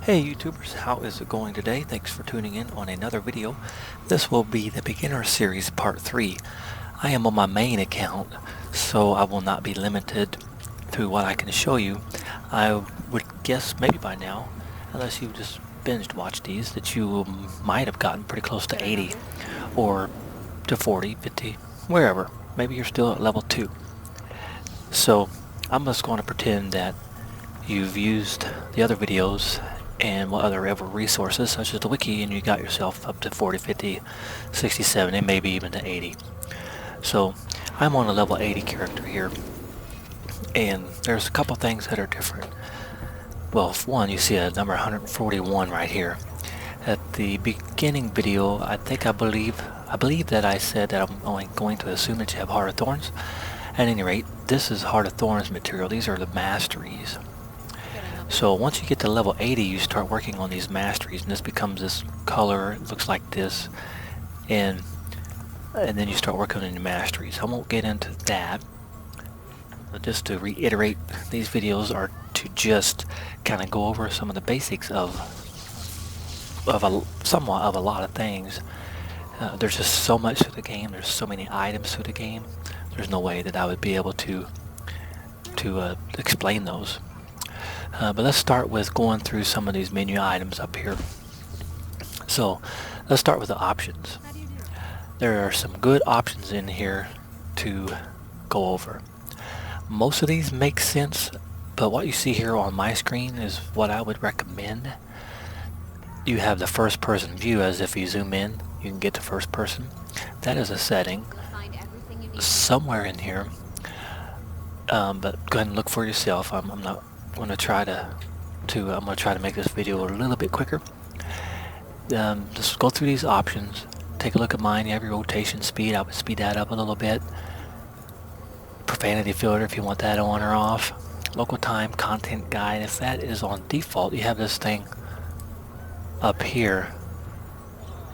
Hey YouTubers, how is it going today? Thanks for tuning in on another video. This will be the beginner series part 3. I am on my main account, so I will not be limited to what I can show you. I would guess maybe by now, unless you just binged watched these, that you might have gotten pretty close to 80 or to 40, 50, wherever. Maybe you're still at level 2. So I'm just going to pretend that you've used the other videos and what other resources such as the wiki, and you got yourself up to 40, 50, 60, 70, maybe even to 80. So I'm on a level 80 character here, and there's a couple things that are different. Well, one, you see a number 141 right here. At the beginning video, I believe that I said that I'm only going to assume that you have Heart of Thorns. At any rate, this is Heart of Thorns material. These are the masteries. So once you get to level 80, you start working on these masteries, and this becomes this color. It looks like this, and then you start working on your masteries. I won't get into that. But just to reiterate, these videos are to just kind of go over some of the basics of somewhat of a lot of things. There's just so much to the game. There's so many items to the game. There's no way that I would be able to explain those. But let's start with going through some of these menu items up here. So let's start with the options. There are some good options in here to go over. Most of these make sense, but what you see here on my screen is what I would recommend. You have the first person view, as if you zoom in, you can get to first person. That is a setting somewhere in here, but go ahead and look for yourself. I'm not going to try to make this video a little bit quicker. Just go through these options. Take a look at mine. You have your rotation speed. I would speed that up a little bit. Profanity filter, if you want that on or off. Local time, content guide. If that is on default, you have this thing up here,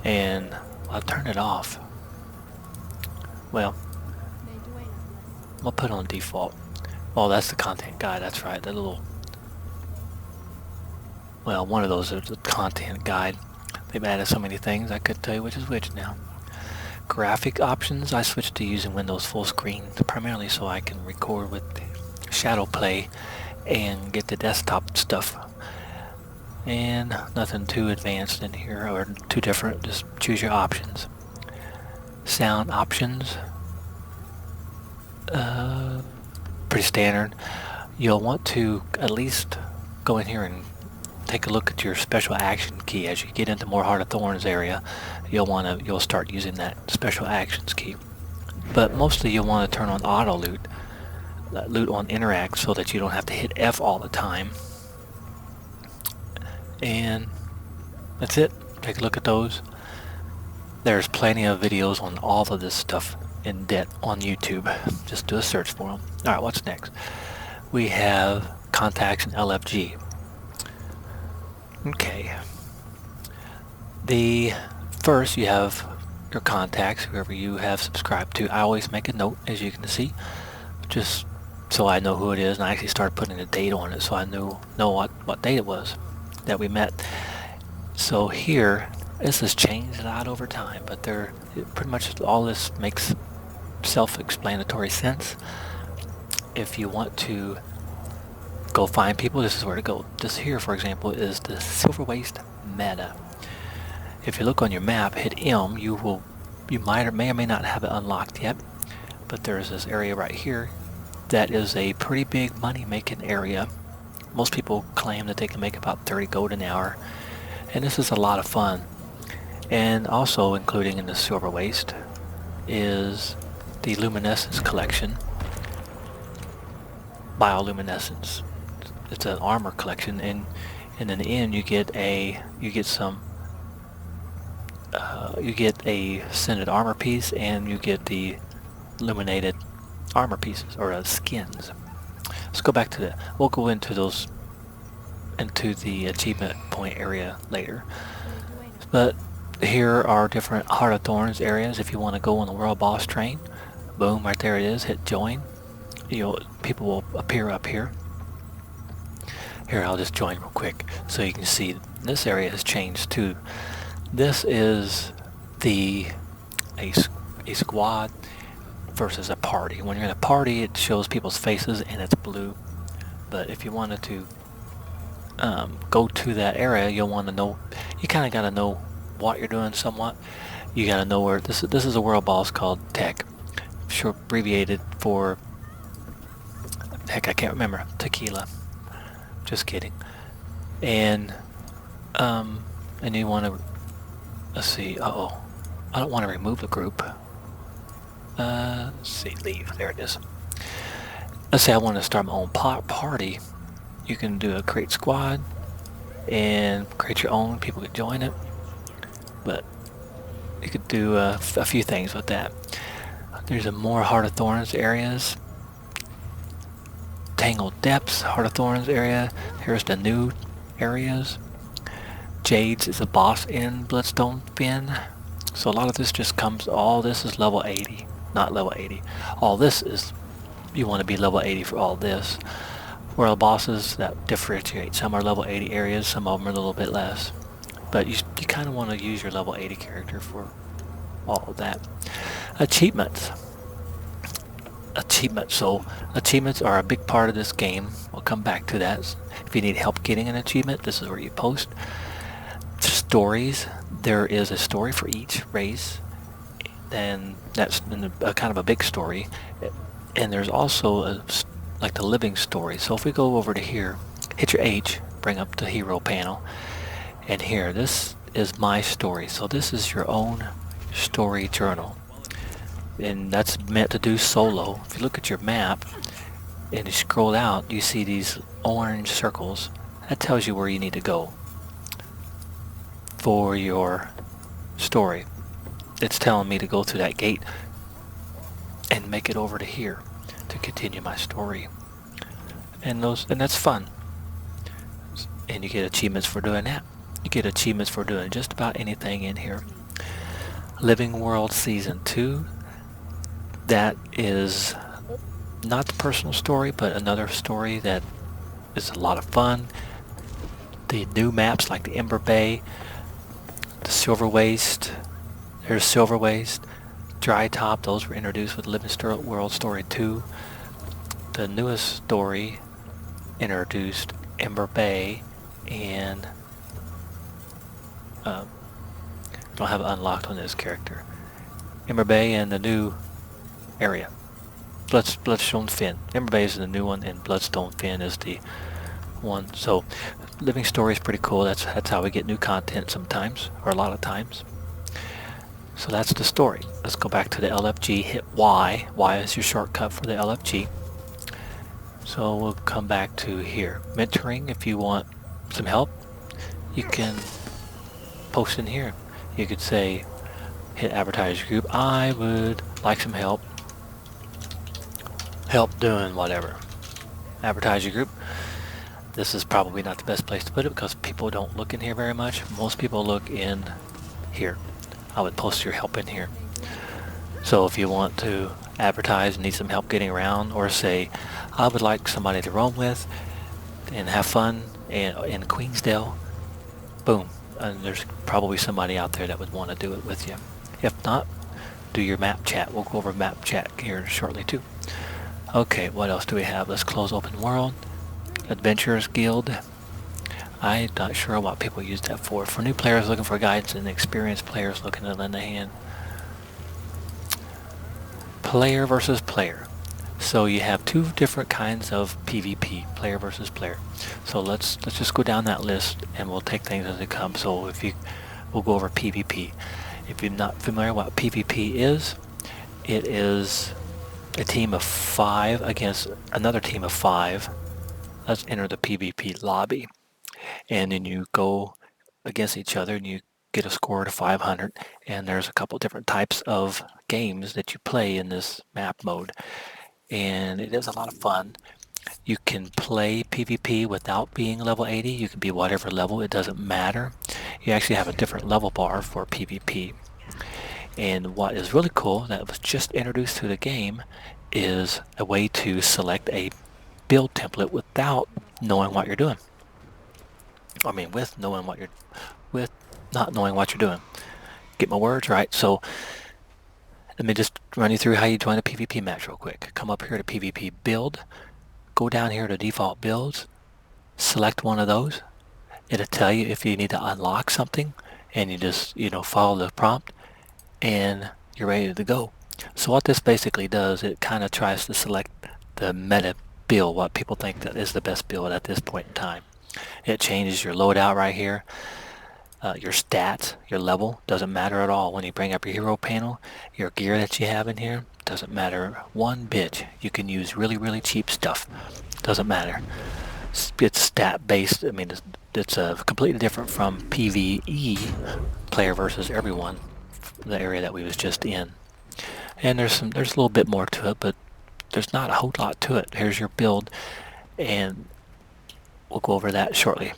and I'll turn it off. Well, I'm gonna put it on default. Oh, that's the content guide. That's right. The little, well, one of those is the content guide. They've added so many things, I couldn't tell you which is which now. Graphic options, I switched to using Windows full screen primarily so I can record with shadow play and get the desktop stuff. And nothing too advanced in here or too different, just choose your options. Sound options, pretty standard. You'll want to at least go in here and take a look at your special action key. As you get into more Heart of Thorns area, you'll start using that special actions key. But mostly you'll want to turn on auto loot, loot on interact, so that you don't have to hit F all the time. And that's it. Take a look at those. There's plenty of videos on all of this stuff in depth on YouTube. Just do a search for them. Alright, what's next? We have contacts and LFG. Okay. The first, you have your contacts, whoever you have subscribed to. I always make a note, as you can see, just so I know who it is, and I actually started putting a date on it so I know what date it was that we met. So here, this has changed a lot over time, but pretty much all this makes self-explanatory sense. If you want to go find people, this is where to go. This here, for example, is the Silver Waste meta. If you look on your map, hit M, you may or may not have it unlocked yet, but there's this area right here that is a pretty big money-making area. Most people claim that they can make about 30 gold an hour, and this is a lot of fun. And also including in the Silver Waste is the Luminescence collection. Bioluminescence. It's an armor collection, and in the end you get a scented armor piece, and you get the illuminated armor pieces or skins. Let's go back to we'll go into the achievement point area later. But here are different Heart of Thorns areas. If you want to go on the World Boss train, boom, right there it is. Hit join. People will appear up here. Here, I'll just join real quick so you can see this area has changed too. This is a squad versus a party. When you're in a party, it shows people's faces and it's blue. But if you wanted to go to that area, you'll want to know. You kind of got to know what you're doing somewhat. You got to know where this is a world boss called Tech, short abbreviated for. Heck, I can't remember. Tequila. Just kidding. And you want to. Let's see. Uh-oh. I don't want to remove the group. Let's see. Leave. There it is. Let's say I want to start my own party. You can do a create squad and create your own. People could join it. But you could do a few things with that. There's a more Heart of Thorns areas. Tangled Depths, Heart of Thorns area. Here's the new areas. Jades is a boss in Bloodstone Fin. So a lot of this just comes, all this is level 80, not level 80. All this is, you want to be level 80 for all this. Where the bosses that differentiate, some are level 80 areas, some of them are a little bit less. But you kind of want to use your level 80 character for all of that. Achievements. So achievements are a big part of this game. We'll come back to that. If you need help getting an achievement, this is where you post. Stories. There is a story for each race, and that's kind of a big story. And there's also like the living story. So if we go over to here, hit your H, bring up the hero panel, and here, this is my story. So this is your own story journal. And that's meant to do solo. If you look at your map and you scroll out, you see these orange circles. That tells you where you need to go for your story. It's telling me to go through that gate and make it over to here to continue my story. And that's fun. And you get achievements for doing that. You get achievements for doing just about anything in here. Living World Season 2. That is not the personal story, but another story that is a lot of fun. The new maps like the Ember Bay, the Silver Waste, there's Silver Waste, Dry Top, those were introduced with Living World Story 2. The newest story introduced Ember Bay and don't have it unlocked on this character. Ember Bay and the new area. Bloodstone Fin. Ember Bay is the new one, and Bloodstone Fin is the one. So, Living Story is pretty cool. That's how we get new content sometimes, or a lot of times. So that's the story. Let's go back to the LFG. Hit Y. Y is your shortcut for the LFG. So we'll come back to here. Mentoring. If you want some help, you can post in here. You could say, hit advertise group. I would like some help. Help doing whatever. Advertise your group. This is probably not the best place to put it because people don't look in here very much. Most people look in here. I would post your help in here. So if you want to advertise and need some help getting around, or say, I would like somebody to roam with and have fun in Queensdale, boom. And there's probably somebody out there that would want to do it with you. If not, do your map chat. We'll go over map chat here shortly too. Okay, what else do we have? Let's close open world. Adventurers Guild. I'm not sure what people use that for. For new players looking for guidance and experienced players looking to lend a hand. Player versus player. So you have two different kinds of PvP, player versus player. So let's just go down that list and we'll take things as they come. So we'll go over PvP. If you're not familiar what PvP is, it is a team of 5 against another team of 5. Let's enter the PvP lobby. And then you go against each other and you get a score to 500. And there's a couple different types of games that you play in this map mode. And it is a lot of fun. You can play PvP without being level 80. You can be whatever level, it doesn't matter. You actually have a different level bar for PvP. And what is really cool that was just introduced to the game is a way to select a build template without knowing what you're doing. I mean, with not knowing what you're doing. Get my words right. So let me just run you through how you join a PvP match real quick. Come up here to PvP build, go down here to default builds, select one of those. It'll tell you if you need to unlock something, and you just, follow the prompt and you're ready to go. So what this basically does, it kind of tries to select the meta build, what people think that is the best build at this point in time. It changes your loadout right here. Your stats, your level, doesn't matter at all. When you bring up your hero panel, your gear that you have in here, doesn't matter one bit. You can use really, really cheap stuff. Doesn't matter. It's stat based. I mean, it's completely different from PvE, player versus everyone, the area that we was just in. And there's a little bit more to it, but there's not a whole lot to it. Here's your build, and we'll go over that shortly.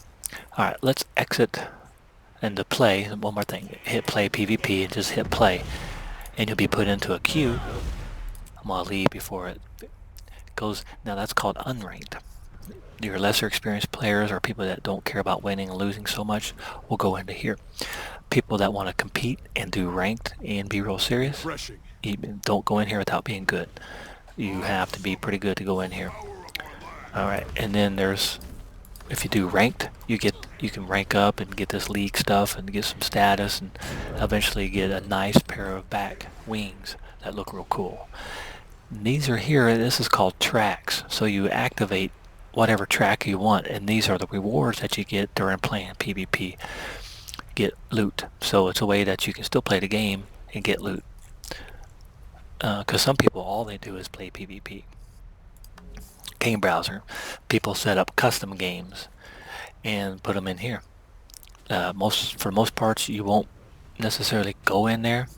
All right, let's exit into play. One more thing, hit play PvP and just hit play, and you'll be put into a queue. I'm gonna leave before it goes. Now that's called unranked. Your lesser experienced players or people that don't care about winning and losing so much will go into here. People that want to compete and do ranked and be real serious, don't go in here without being good. You have to be pretty good to go in here. Alright, and then if you do ranked, you can rank up and get this league stuff and get some status and eventually get a nice pair of back wings that look real cool. And these are here, this is called tracks. So you activate whatever track you want, and these are the rewards that you get during playing PvP. Get loot. So it's a way that you can still play the game and get loot. Because some people, all they do is play PvP. Game browser. People set up custom games and put them in here. For the most parts, you won't necessarily go in there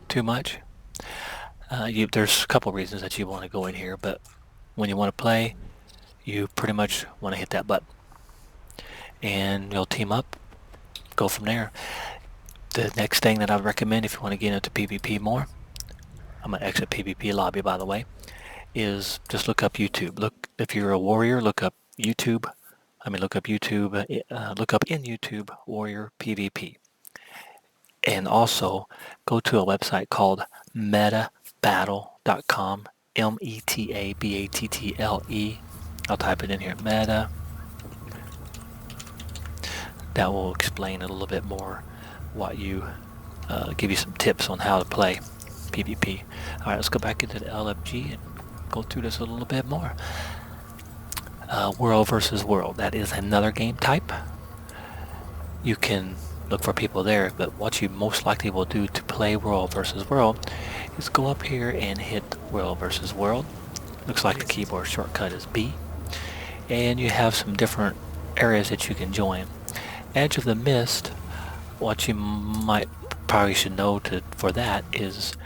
too much. There's a couple reasons that you want to go in here, but when you want to play, you pretty much want to hit that button. And you'll team up, go from there. The next thing that I would recommend if you want to get into PvP more, I'm going to exit PvP lobby by the way, is just look up YouTube. If you're a warrior, look up YouTube. Look up in YouTube warrior PvP. And also go to a website called metabattle.com, METABATTLE. I'll type it in here, meta. That will explain a little bit more give you some tips on how to play PvP. Alright, let's go back into the LFG and go through this a little bit more. World versus world, that is another game type. You can look for people there, but what you most likely will do to play world versus world is go up here and hit world versus world. Looks like the keyboard shortcut is B. And you have some different areas that you can join. Edge of the Mist, what you probably should know for that is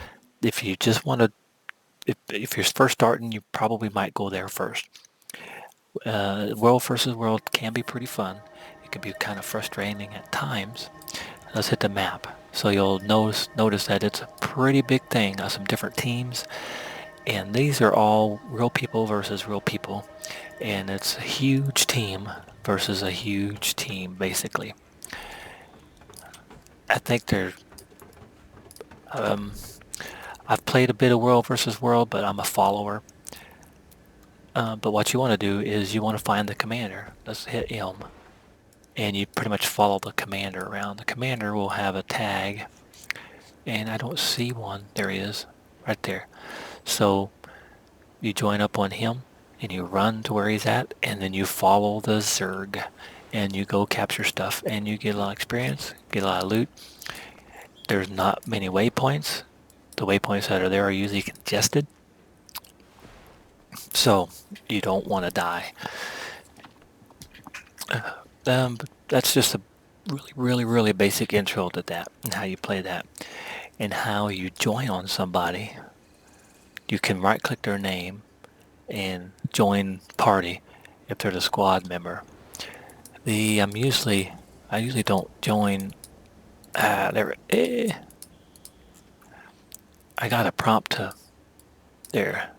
if you just want to, if you're first starting, you probably might go there first. World versus world can be pretty fun. It can be kind of frustrating at times. Let's hit the map. So you'll notice that it's a pretty big thing. Some different teams, and these are all real people versus real people, and it's a huge team versus a huge team basically. I think I've played a bit of world versus world, but I'm a follower. But what you want to do is you want to find the commander. Let's hit M. And you pretty much follow the commander around. The commander will have a tag. And I don't see one. There he is. Right there. So you join up on him and you run to where he's at. And then you follow the Zerg. And you go capture stuff. And you get a lot of experience. Get a lot of loot. There's not many waypoints. The waypoints that are there are usually congested. So you don't want to die. That's just a really basic intro to that and how you play that and how you join on somebody. You can right click their name and join party if they're the squad member. I usually don't join. I got a prompt to there.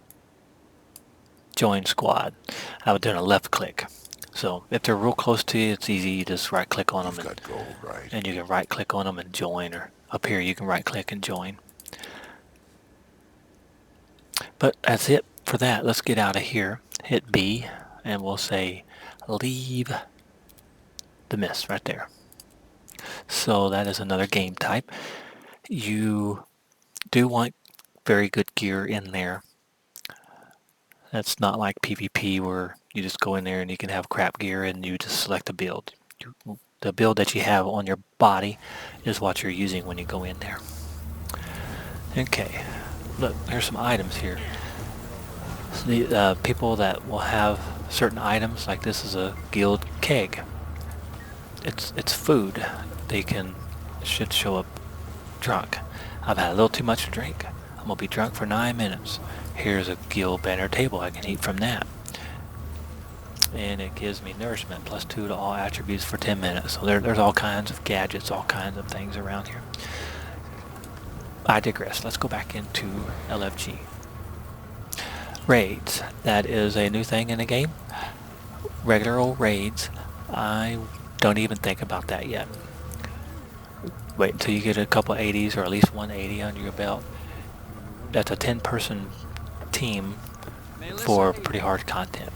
Join squad. I was doing a left click. So if they're real close to you, it's easy. You just right click on them You've got gold, right? and you can right click on them and join, or up here you can right click and join. But that's it for that. Let's get out of here. Hit B and we'll say leave the mist right there. So that is another game type. You do want very good gear in there. That's not like PvP where you just go in there and you can have crap gear and you just select a build. The build that you have on your body is what you're using when you go in there. Okay, look, there's some items here. So the people that will have certain items, like this is a guild keg. It's food. They should show up drunk. I've had a little too much to drink. I'm gonna be drunk for 9 minutes. Here's a guild banner table. I can eat from that. And it gives me nourishment plus 2 to all attributes for 10 minutes. So there's all kinds of gadgets, all kinds of things around here. I digress. Let's go back into LFG. Raids. That is a new thing in the game. Regular old raids. I don't even think about that yet. Wait until you get a couple 80s or at least 180 under your belt. That's a 10-person team for pretty hard content.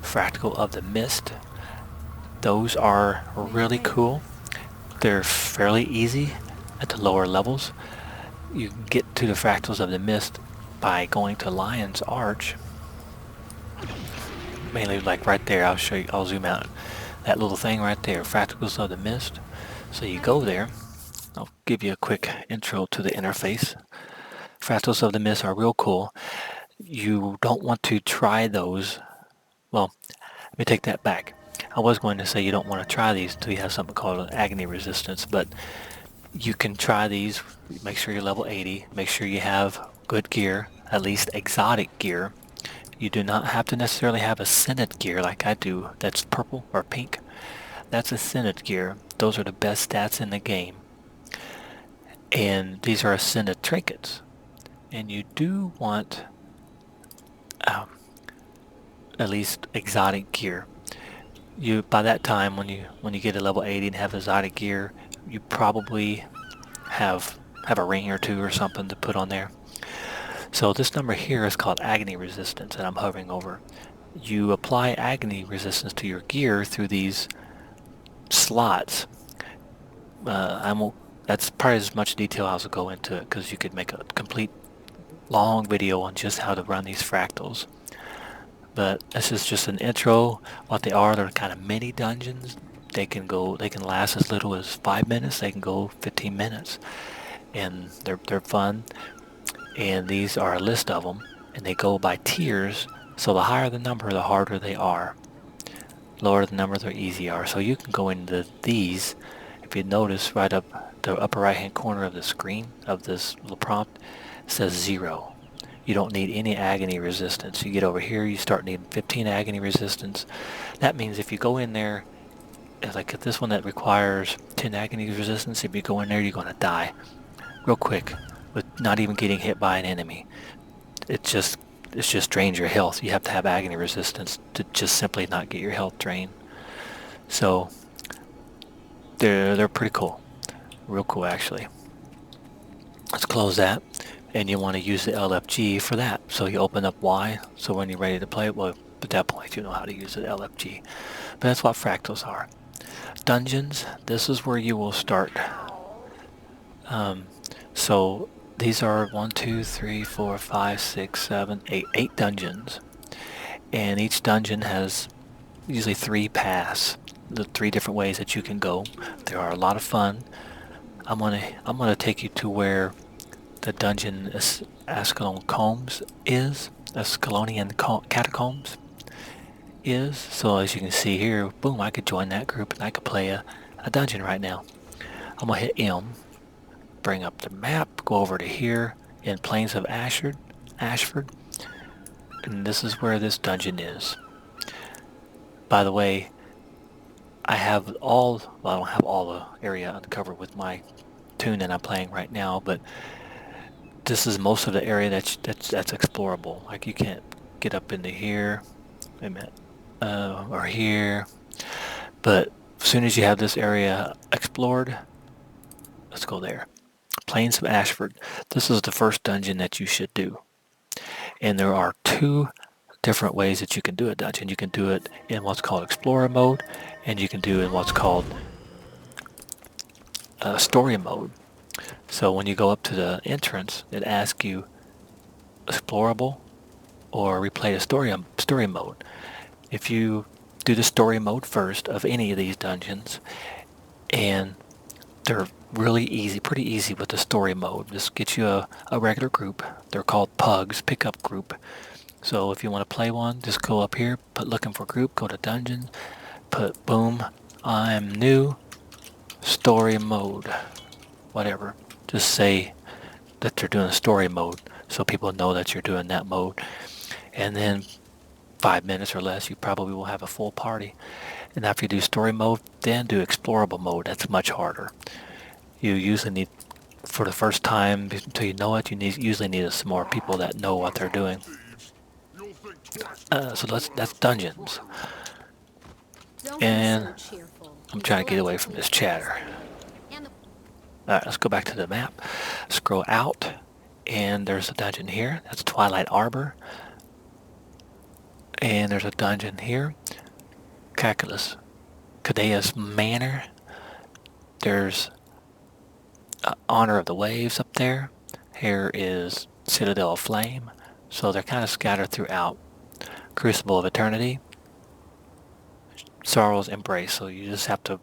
Fractal of the Mist. Those are really cool. They're fairly easy at the lower levels. You can get to the Fractals of the Mist by going to Lion's Arch. Mainly like right there, I'll show you, I'll zoom out. That little thing right there, Fractals of the Mist. So you go there. I'll give you a quick intro to the interface. Fractals of the Mist are real cool. You don't want to try those. Well, let me take that back. I was going to say you don't want to try these until you have something called an agony resistance, but you can try these. Make sure you're level 80. Make sure you have good gear, at least exotic gear. You do not have to necessarily have a Synod gear like I do. That's purple or pink. That's a Synod gear. Those are the best stats in the game. And these are Synod trinkets. And you do want at least exotic gear. You by that time when you get to level 80 and have exotic gear, you probably have a ring or two or something to put on there. So this number here is called agony resistance, and I'm hovering over. You apply agony resistance to your gear through these slots. That's probably as much detail as I'll go into it, because you could make a complete long video on just how to run these fractals. But this is just an intro. What they are, they're kind of mini dungeons. They can last as little as 5 minutes. They can go 15 minutes, and they're fun. And these are a list of them, and they go by tiers. So the higher the number, the harder they are. Lower the number, the easier are. So you can go into these. If you notice, right up the upper right hand corner of the screen of this little prompt, it says 0. You don't need any agony resistance. You get over here, you start needing 15 agony resistance. That means if you go in there, like if this one that requires 10 agony resistance, if you go in there, you're going to die real quick with not even getting hit by an enemy. It just drains your health. You have to have agony resistance to just simply not get your health drained. So they're pretty cool. Real cool, actually. Let's close that. And you want to use the LFG for that. So you open up Y, so when you're ready to play, well, at that point you know how to use the LFG. But that's what fractals are. Dungeons, this is where you will start. So these are 1, 2, 3, 4, 5, 6, 7, 8, 8 dungeons. And each dungeon has usually 3 paths, the 3 different ways that you can go. They are a lot of fun. I'm gonna take you to where the dungeon Ascalonian Catacombs is. So as you can see here, boom, I could join that group and I could play a dungeon right now. I'm gonna hit M, bring up the map, go over to here in Plains of Ashford, and this is where this dungeon is. By the way, I don't have all the area uncovered with my tune that I'm playing right now, but this is most of the area that's explorable. Like you can't get up into here, wait a minute, or here. But as soon as you have this area explored, let's go there. Plains of Ashford. This is the first dungeon that you should do. And there are two different ways that you can do a dungeon. You can do it in what's called Explorer mode, and you can do it in what's called Story mode. So when you go up to the entrance, it asks you Explorable or replay the story mode. If you do the story mode first of any of these dungeons, and they're really easy, pretty easy with the story mode. Just get you a regular group. They're called pugs, pickup group. So if you want to play one, just go up here, put looking for group, go to dungeon, put boom, I'm new, story mode, whatever. Just say that they're doing story mode so people know that you're doing that mode. And then 5 minutes or less, you probably will have a full party. And after you do story mode, then do explorable mode. That's much harder. You usually need, for the first time, until you know it, usually need some more people that know what they're doing. So that's dungeons. And I'm trying to get away from this chatter. Alright, let's go back to the map. Scroll out, and there's a dungeon here. That's Twilight Arbor. And there's a dungeon here. Cadeas Manor. There's Honor of the Waves up there. Here is Citadel of Flame. So they're kind of scattered throughout. Crucible of Eternity. Sorrow's Embrace. So you just have to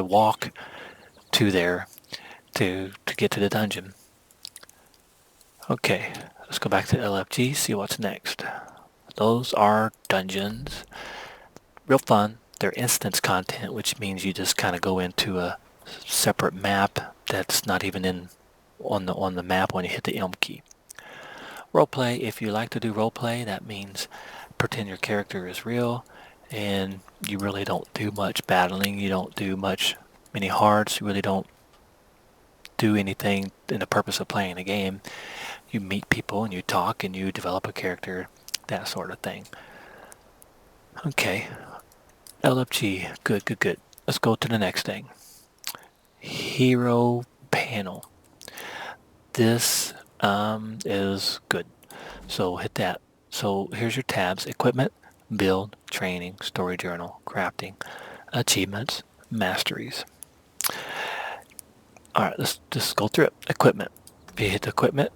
walk to there to get to the dungeon. Okay, let's go back to LFG, see what's next. Those are dungeons. Real fun. They're instance content, which means you just kind of go into a separate map that's not even on the map when you hit the M key. Roleplay, if you like to do roleplay, that means pretend your character is real and you really don't do much battling, you don't do many hearts, you really don't do anything in the purpose of playing the game. You meet people and you talk and you develop a character, that sort of thing. Okay, LFG, good. Let's go to the next thing. Hero panel. This is good. So hit that. So here's your tabs: equipment, build, training, story journal, crafting, achievements, masteries. Alright, let's just go through it. Equipment. If you hit the equipment,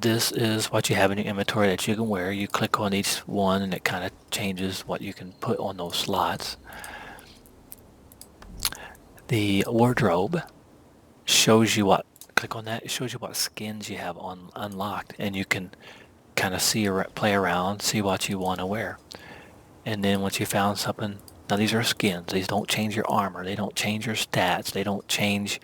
this is what you have in your inventory that you can wear. You click on each one and it kind of changes what you can put on those slots. The wardrobe shows you what, click on that, it shows you what skins you have unlocked, and you can kind of play around, see what you want to wear. And then once you found something, now these are skins, these don't change your armor, they don't change your stats, they don't change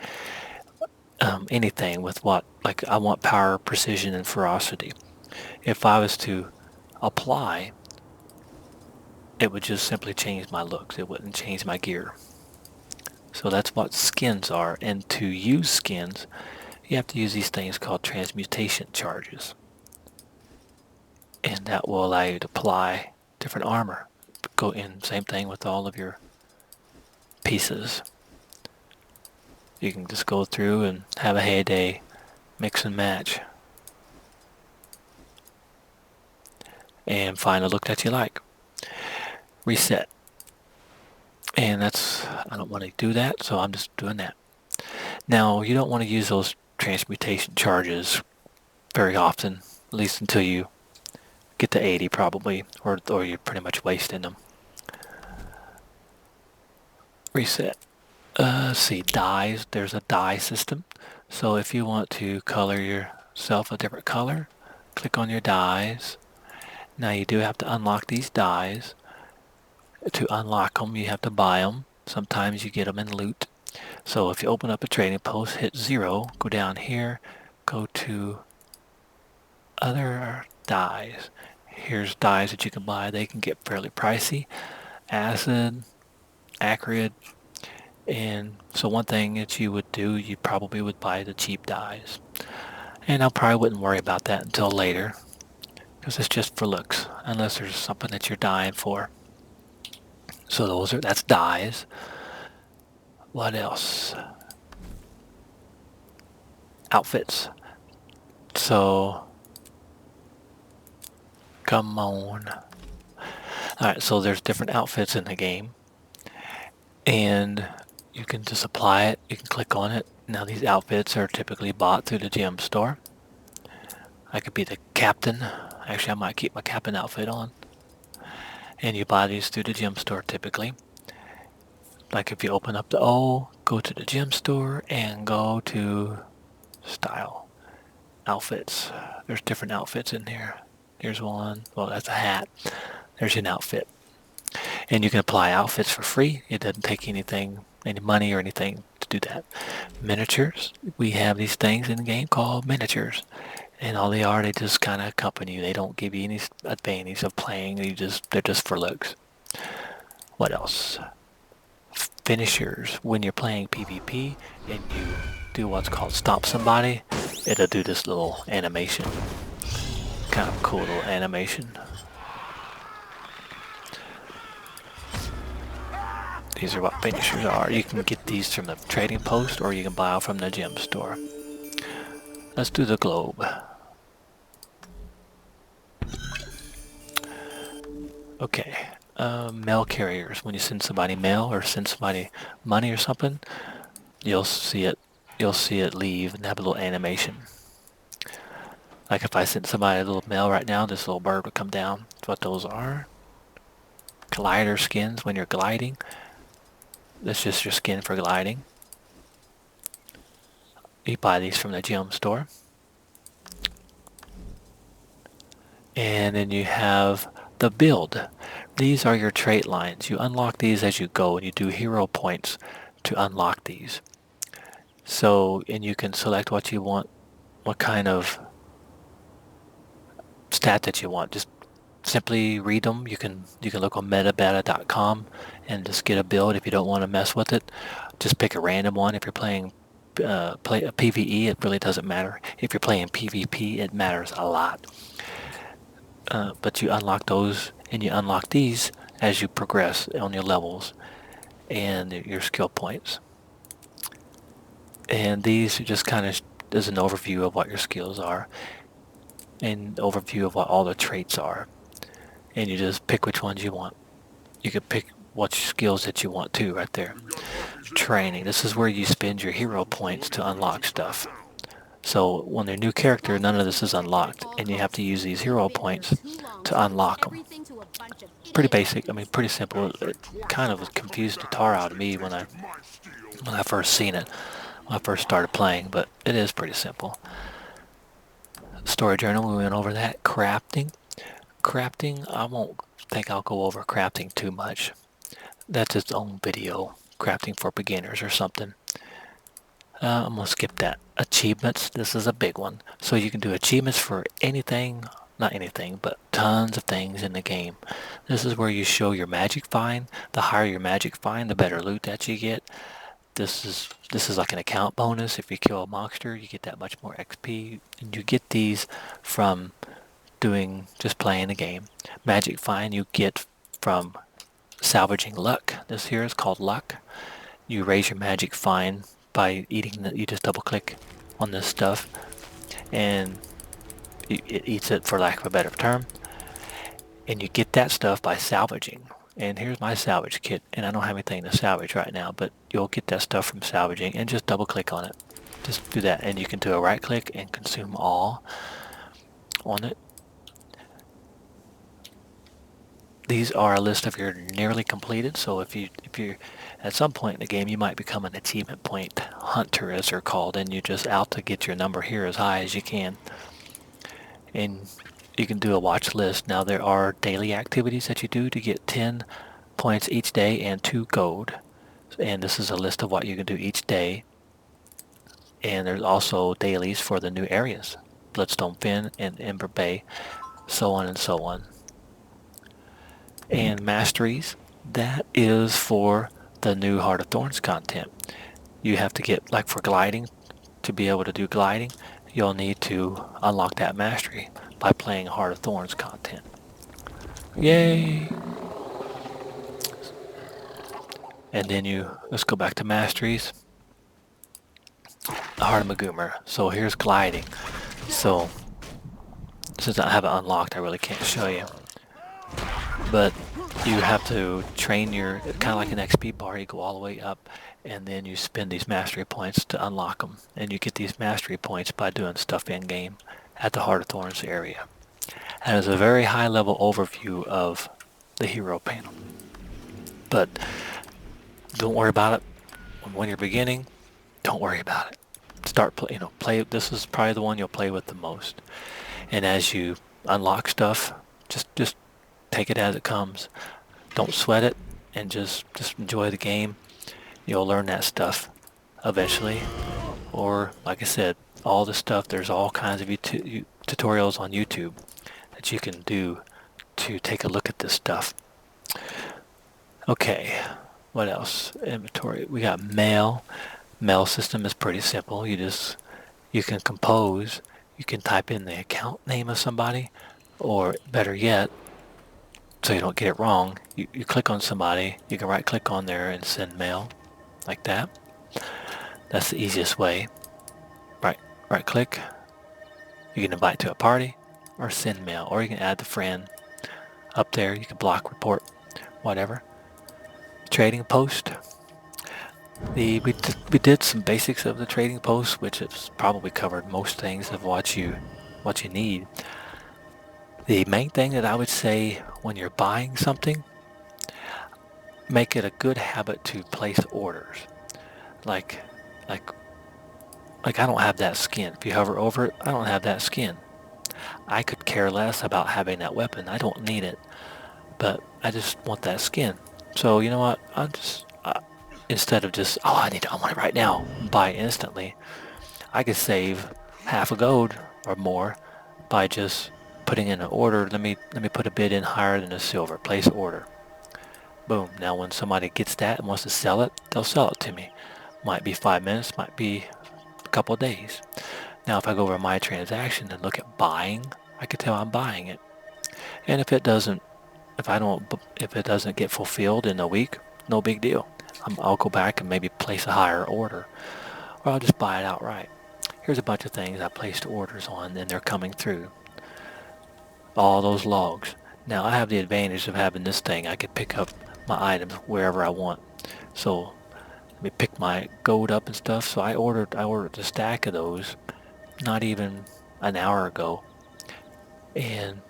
anything with what, like I want power, precision, and ferocity. If I was to apply, it would just simply change my looks, it wouldn't change my gear. So that's what skins are, and to use skins, you have to use these things called transmutation charges. And that will allow you to apply different armor. Go in, same thing with all of your pieces. You can just go through and have a heyday, mix and match, and find a look that you like. Reset. And I don't want to do that, so I'm just doing that. Now, you don't want to use those transmutation charges very often, at least until you get to 80 probably, or you're pretty much wasting them. Reset. See, dyes. There's a dye system. So if you want to color yourself a different color, click on your dyes. Now you do have to unlock these dyes. To unlock them, you have to buy them. Sometimes you get them in loot. So if you open up a trading post, hit 0, go down here, go to other dyes. Here's dyes that you can buy. They can get fairly pricey. Acid, acrid, and so one thing that you would do, you probably would buy the cheap dyes. And I probably wouldn't worry about that until later, because it's just for looks, unless there's something that you're dying for. So that's dyes. What else? Outfits. So come on. Alright, so there's different outfits in the game. And you can just apply it. You can click on it. Now these outfits are typically bought through the gem store. I could be the captain. Actually, I might keep my captain outfit on. And you buy these through the gem store typically. Like if you open up the O, go to the gem store and go to style. Outfits. There's different outfits in here. Here's one. Well, that's a hat. There's an outfit. And you can apply outfits for free. It doesn't take anything, any money or anything to do that. Miniatures. We have these things in the game called miniatures. And all they are, they just kind of accompany you. They don't give you any advantage of playing. They're just for looks. What else? Finishers. When you're playing PvP and you do what's called stomp somebody, it'll do this little animation. Kind of cool little animation. These are what finishers are. You can get these from the trading post or you can buy them from the gem store. Let's do the globe. Okay, mail carriers. When you send somebody mail or send somebody money or something, you'll see it leave and have a little animation. Like if I sent somebody a little mail right now, this little bird would come down. That's what those are. Glider skins when you're gliding. That's just your skin for gliding. You buy these from the gem store. And then you have the build. These are your trait lines. You unlock these as you go and you do hero points to unlock these. So, and you can select what you want, what kind of stat that you want. Just simply read them. You can look on metabeta.com and just get a build. If you don't want to mess with it, just pick a random one. If you're playing play a PvE, it really doesn't matter. If you're playing PvP, it matters a lot. But you unlock those and you unlock these as you progress on your levels and your skill points. And these are just kind of is an overview of what your skills are and overview of what all the traits are. And you just pick which ones you want. You can pick what skills that you want too right there. Training. This is where you spend your hero points to unlock stuff. So when they're new character, none of this is unlocked, and you have to use these hero points to unlock them. Pretty basic. I mean, pretty simple. It kind of confused the tar out of me when I first seen it, when I first started playing, but it is pretty simple. Story journal, we went over that. Crafting. Crafting, I won't think I'll go over crafting too much. That's its own video. Crafting for beginners or something. I'm going to skip that. Achievements, this is a big one. So you can do achievements for anything, not anything, but tons of things in the game. This is where you show your magic find. The higher your magic find, the better loot that you get. This is like an account bonus. If you kill a monster, you get that much more XP. And you get these from just playing the game. Magic find you get from salvaging luck. This here is called luck. You raise your magic find by eating you just double click on this stuff and it eats it, for lack of a better term, and you get that stuff by salvaging. And here's my salvage kit, and I don't have anything to salvage right now, but you'll get that stuff from salvaging and just double click on it. Just do that, and you can do a right click and consume all on it. These are a list of your nearly completed, so if you're at some point in the game you might become an achievement point hunter, as they're called, and you're just out to get your number here as high as you can. And you can do a watch list. Now there are daily activities that you do to get 10 points each day and 2 gold. And this is a list of what you can do each day. And there's also dailies for the new areas. Bloodstone Fen and Ember Bay, so on and so on. And masteries, that is for the new Heart of Thorns content. You have to get, like for gliding, to be able to do gliding, you'll need to unlock that mastery by playing Heart of Thorns content. Yay! And then let's go back to masteries. Heart of Magoomer. So here's gliding. So since I have it unlocked, I really can't show you. But you have to train your, kind of like an XP bar, you go all the way up and then you spend these mastery points to unlock them. And you get these mastery points by doing stuff in game at the Heart of Thorns area. And it's a very high level overview of the hero panel. But don't worry about it. When you're beginning, don't worry about it. Start play. This is probably the one you'll play with the most. And as you unlock stuff, just take it as it comes. Don't sweat it, and just enjoy the game. You'll learn that stuff eventually. Or like I said, all the stuff. There's all kinds of tutorials on YouTube that you can do to take a look at this stuff. Okay, what else? Inventory. We got mail. Mail system is pretty simple. You can compose. You can type in the account name of somebody, or better yet, so you don't get it wrong, you click on somebody, you can right click on there and send mail, like that. That's the easiest way. Right click, you can invite to a party, or send mail, or you can add the friend up there, you can block, report, whatever. Trading post. We did some basics of the trading post, which has probably covered most things of what you need. The main thing that I would say when you're buying something, make it a good habit to place orders. Like I don't have that skin. If you hover over it, I don't have that skin. I could care less about having that weapon. I don't need it, but I just want that skin. So you know what? Instead of just, I want it right now, buy it instantly, I could save half a gold or more by just putting in an order. Let me put a bid in higher than a silver. Place order. Boom. Now when somebody gets that and wants to sell it, they'll sell it to me. Might be 5 minutes, might be a couple of days. Now if I go over my transaction and look at buying, I could tell I'm buying it. And if it doesn't get fulfilled in a week, no big deal. I'll go back and maybe place a higher order, or I'll just buy it outright. Here's a bunch of things I placed orders on, and they're coming through. All those logs. Now I have the advantage of having this thing. I can pick up my items wherever I want. So let me pick my gold up and stuff. So I ordered a stack of those not even an hour ago, and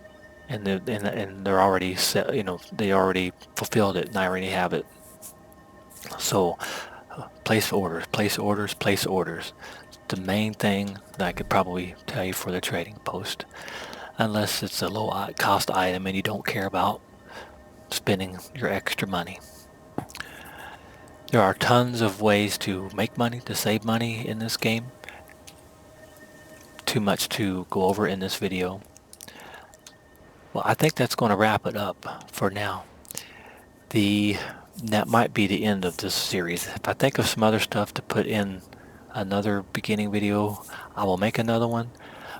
they're already set. They already fulfilled it, and I already have it. So place orders. The main thing that I could probably tell you for the trading post, unless it's a low cost item and you don't care about spending your extra money. There are tons of ways to make money, to save money in this game. Too much to go over in this video. Well, I think that's going to wrap it up for now. That might be the end of this series. If I think of some other stuff to put in another beginning video, I will make another one.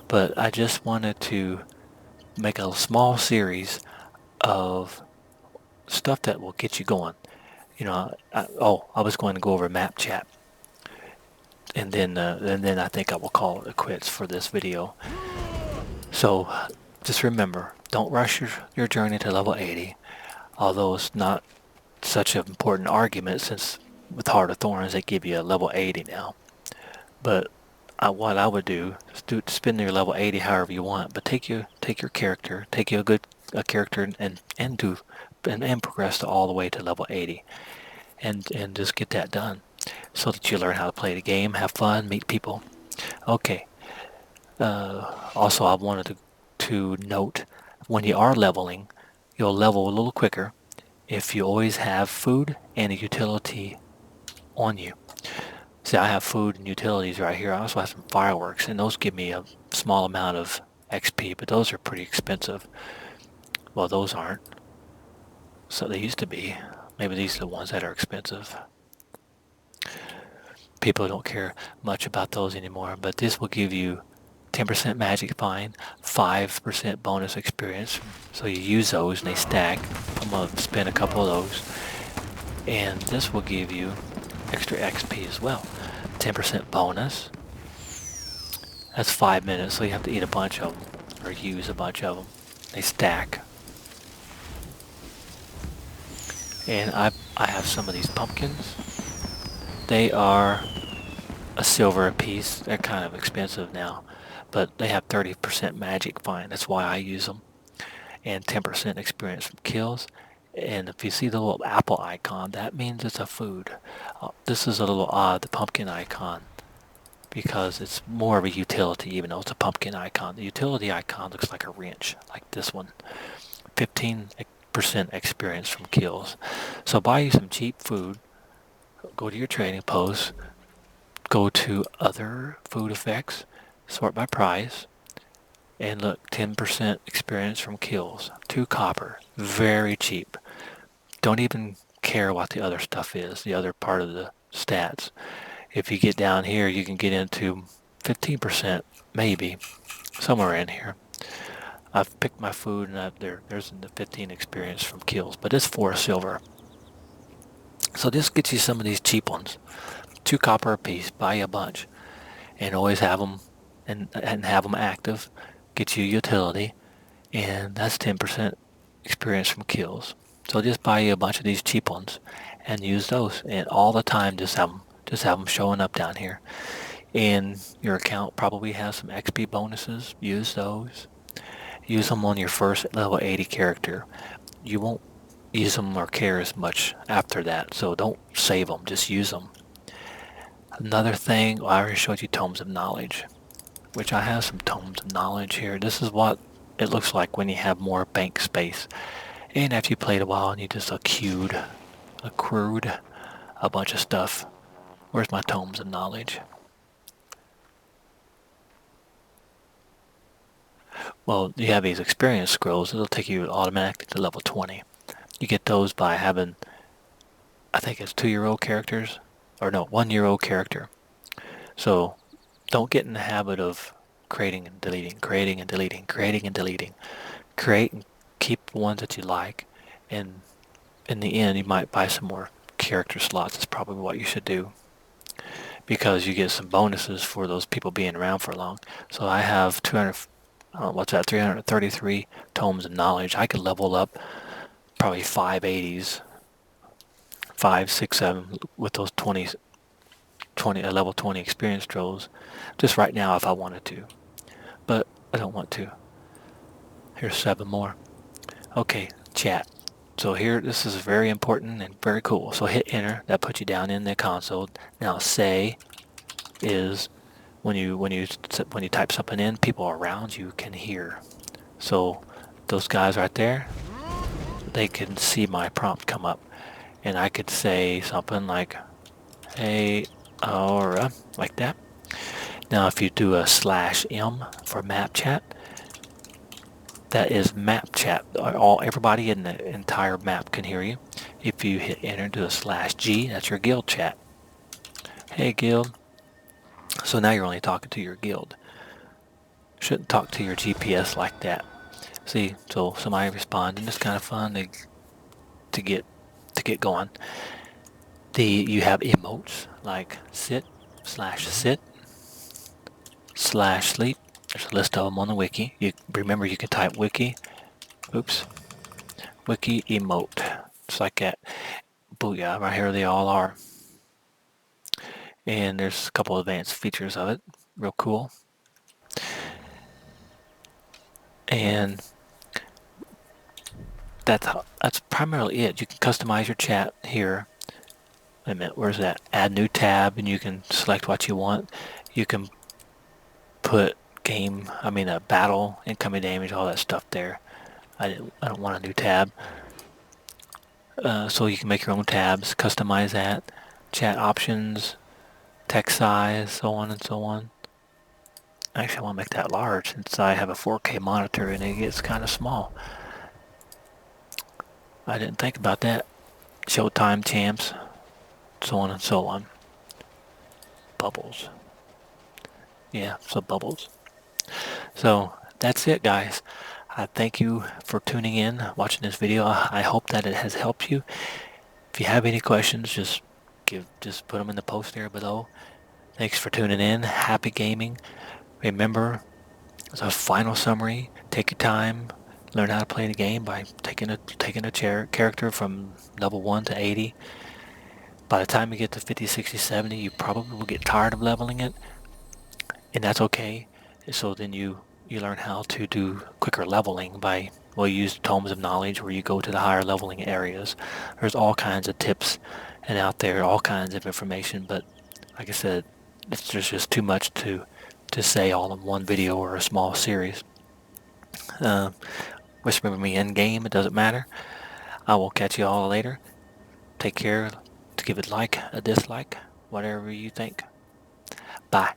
But I just wanted to make a small series of stuff that will get you going. I was going to go over map chat, and then I think I will call it quits for this video. So just remember, don't rush your journey to level 80, although it's not such an important argument, since with Heart of Thorns they give you a level 80 now. But what I would do is spend your level 80 however you want, but take your character, take you a character and progress all the way to level 80, and just get that done, so that you learn how to play the game, have fun, meet people. Okay. Also, I wanted to note, when you are leveling, you'll level a little quicker if you always have food and a utility on you. See, I have food and utilities right here. I also have some fireworks, and those give me a small amount of XP, but those are pretty expensive. Well, those aren't. So they used to be. Maybe these are the ones that are expensive. People don't care much about those anymore, but this will give you 10% magic find, 5% bonus experience. So you use those and they stack. I'm going to spend a couple of those. And this will give you extra XP as well. 10% bonus. That's 5 minutes, so you have to eat a bunch of them, or use a bunch of them. They stack. And I have some of these pumpkins. They are a silver a piece. They're kind of expensive now, but they have 30% magic find. That's why I use them. And 10% experience from kills. And if you see the little apple icon, that means it's a food. This is a little odd, the pumpkin icon, because it's more of a utility, even though it's a pumpkin icon. The utility icon looks like a wrench, like this one. 15% experience from kills. So buy you some cheap food, go to your trading post, go to other food effects, sort by price, and look, 10% experience from kills. 2 copper, very cheap. Don't even care what the other stuff is, the other part of the stats. If you get down here, you can get into 15%, maybe, somewhere in here. I've picked my food, and there's the 15 experience from kills, but it's 4 silver. So this gets you some of these cheap ones. 2 copper a piece, buy you a bunch, and always have them and have them active. Get you utility, and that's 10% experience from kills. So just buy you a bunch of these cheap ones and use those, and all the time just have them showing up down here. And your account probably has some XP bonuses. Use those. Use them on your first level 80 character. You won't use them or care as much after that, so don't save them, just use them. Another thing, I already showed you Tomes of Knowledge, which I have some Tomes of Knowledge here. This is what it looks like when you have more bank space. And after you played a while and you just accrued a bunch of stuff. Where's my Tomes of Knowledge? Well, you have these experience scrolls. It'll take you automatically to level 20. You get those by having, I think it's 2-year-old characters, or no, 1-year-old character. So don't get in the habit of creating and deleting, creating and deleting, creating and deleting. Create and keep the ones that you like, and in the end you might buy some more character slots. That's probably what you should do, because you get some bonuses for those people being around for long. So I have 333 Tomes of Knowledge. I could level up probably 580s, 5, 6, 7 with those 20 level 20 experience trolls just right now if I wanted to, but I don't want to. Here's 7 more. Okay, chat. So here, this is very important and very cool. So hit enter. That puts you down in the console. Now say is when you type something in, people around you can hear. So those guys right there, they can see my prompt come up, and I could say something like, "Hey, Aura," like that. Now if you do a /M for map chat, that is map chat. Everybody in the entire map can hear you. If you hit enter, do a /G, that's your guild chat. Hey guild. So now you're only talking to your guild. Shouldn't talk to your GPS like that. See, so somebody responded. It's kind of fun to get going. You have emotes like sit /sit /sleep. There's a list of them on the wiki. Remember, you can type wiki. Oops. Wiki emote. Just like that. Booyah! Right here they all are. And there's a couple advanced features of it. Real cool. And that's primarily it. You can customize your chat here. Wait a minute, where's that? Add new tab, and you can select what you want. You can put battle, incoming damage, all that stuff there. I don't want a new tab. So you can make your own tabs, customize that. Chat options, text size, so on and so on. Actually, I want to make that large since I have a 4K monitor and it gets kind of small. I didn't think about that. Showtime champs, so on and so on. Bubbles. Yeah, so bubbles. So that's it, guys. I thank you for tuning in, watching this video. I hope that it has helped you. If you have any questions, just put them in the post there below. Thanks for tuning in. Happy gaming. Remember, as a final summary, take your time, learn how to play the game by taking a character from level 1 to 80. By the time you get to 50, 60, 70, you probably will get tired of leveling it, and that's okay. So then you learn how to do quicker leveling by, well, you use tomes of knowledge where you go to the higher leveling areas. There's all kinds of tips and out there, all kinds of information, but like I said, there's just too much to say all in one video or a small series. Just remember me in game, it doesn't matter. I will catch you all later. Take care. To give it a like, a dislike, whatever you think. Bye.